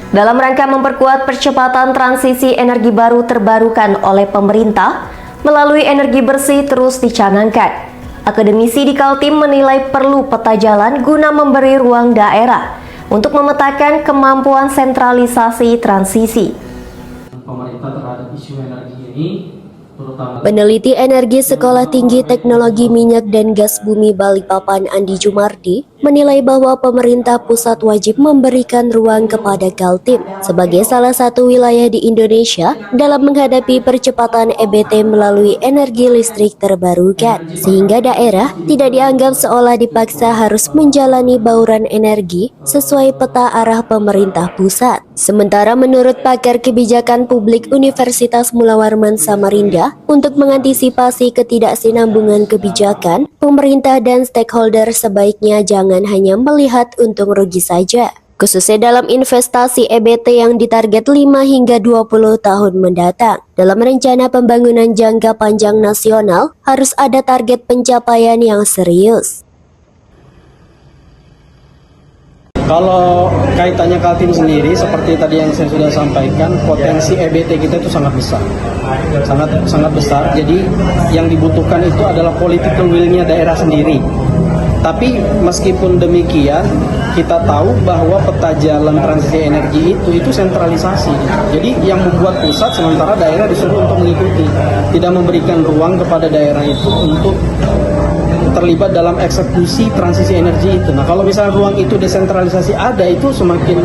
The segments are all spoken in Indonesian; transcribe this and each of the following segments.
Dalam rangka memperkuat percepatan transisi energi baru terbarukan oleh pemerintah melalui energi bersih terus dicanangkan. Akademisi di Kaltim menilai perlu peta jalan guna memberi ruang daerah untuk memetakan kemampuan sentralisasi transisi. Pemerintah terhadap isu energi ini, terutama Peneliti Energi Sekolah Tinggi Teknologi Minyak dan Gas Bumi Balikpapan Andi Jumardi menilai bahwa pemerintah pusat wajib memberikan ruang kepada Kaltim sebagai salah satu wilayah di Indonesia dalam menghadapi percepatan EBT melalui energi listrik terbarukan, sehingga daerah tidak dianggap seolah dipaksa harus menjalani bauran energi sesuai peta arah pemerintah pusat. Sementara menurut pakar kebijakan publik Universitas Mula Warman Samarinda, untuk mengantisipasi ketidaksinambungan kebijakan, pemerintah dan stakeholder sebaiknya jangan hanya melihat untung rugi saja, khususnya dalam investasi EBT yang ditarget 5 hingga 20 tahun mendatang. Dalam rencana pembangunan jangka panjang nasional, harus ada target pencapaian yang serius. kalau kaitannya Kaltim sendiri, seperti tadi yang saya sudah sampaikan, potensi EBT kita itu sangat besar, sangat besar. Jadi yang dibutuhkan itu adalah political will-nya daerah sendiri. Tapi meskipun demikian, kita tahu bahwa peta jalan transisi energi itu sentralisasi. Jadi yang membuat pusat, sementara daerah disuruh untuk mengikuti, tidak memberikan ruang kepada daerah itu untuk terlibat dalam eksekusi transisi energi itu. Nah, kalau misalnya ruang itu desentralisasi ada, itu semakin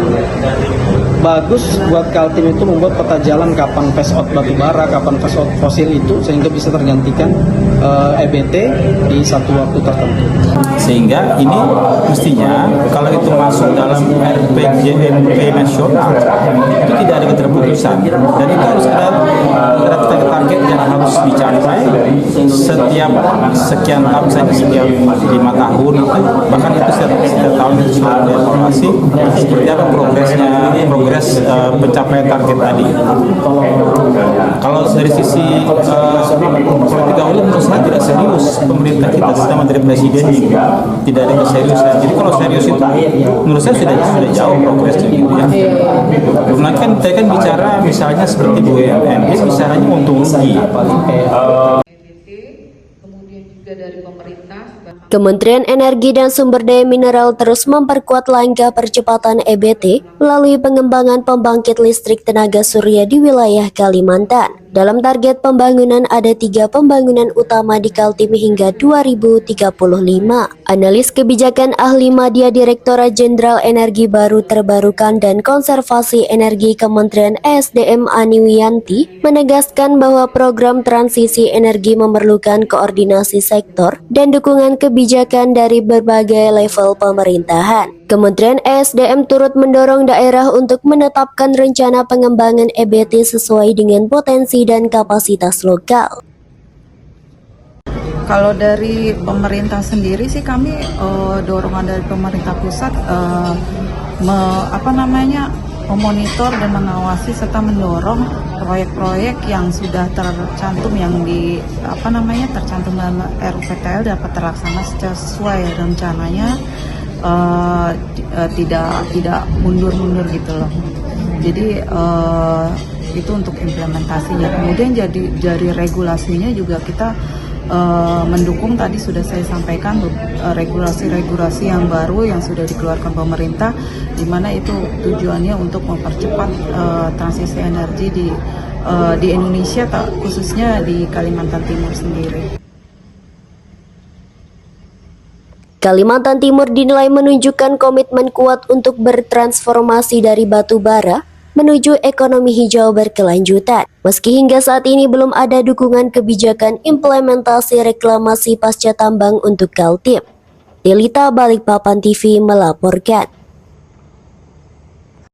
bagus buat Kaltim itu membuat peta jalan kapan phase out batu bara, kapan phase out fosil itu, sehingga bisa tergantikan EBT di satu waktu tertentu. Sehingga ini mestinya kalau itu masuk dalam RPJMD nasional itu tidak ada keterputusan, dan itu harus ada target yang harus dicapai setiap sekian tahun, setiap 5 tahun itu, bahkan itu setiap tahun itu selalu dievaluasi seperti apa progres pencapaian target tadi. Kalau dari sisi politik gaul, menurut saya tidak serius pemerintah kita, terutama dari presiden juga tidak ada keseriusan. Jadi kalau serius itu menurut saya sudah jauh progresnya gitu ya. Karena kan kita kan bicara misalnya seperti BUMN, bisa hanya untung rugi. Kementerian Energi dan Sumber Daya Mineral terus memperkuat langkah percepatan EBT melalui pengembangan pembangkit listrik tenaga surya di wilayah Kalimantan. Dalam target pembangunan ada 3 pembangunan utama di Kaltim hingga 2035. Analis kebijakan ahli media Direktorat Jenderal Energi Baru Terbarukan dan Konservasi Energi Kementerian ESDM Ani Wiyanti menegaskan bahwa program transisi energi memerlukan koordinasi sektor dan dukungan kebijakan dari berbagai level pemerintahan. Kementerian ESDM turut mendorong daerah untuk menetapkan rencana pengembangan EBT sesuai dengan potensi dan kapasitas lokal. Kalau dari pemerintah sendiri sih kami dorongan dari pemerintah pusat memonitor dan mengawasi serta mendorong proyek-proyek yang sudah tercantum tercantum dalam RUPTL dapat terlaksana sesuai rencananya, tidak mundur-mundur gitu loh. Jadi itu untuk implementasinya. Kemudian dari regulasinya juga kita mendukung, tadi sudah saya sampaikan regulasi-regulasi yang baru yang sudah dikeluarkan pemerintah, di mana itu tujuannya untuk mempercepat transisi energi di Indonesia, khususnya di Kalimantan Timur sendiri. Kalimantan Timur dinilai menunjukkan komitmen kuat untuk bertransformasi dari batu bara menuju ekonomi hijau berkelanjutan. Meski hingga saat ini belum ada dukungan kebijakan implementasi reklamasi pasca tambang untuk Kaltim. Delita Balikpapan TV melaporkan.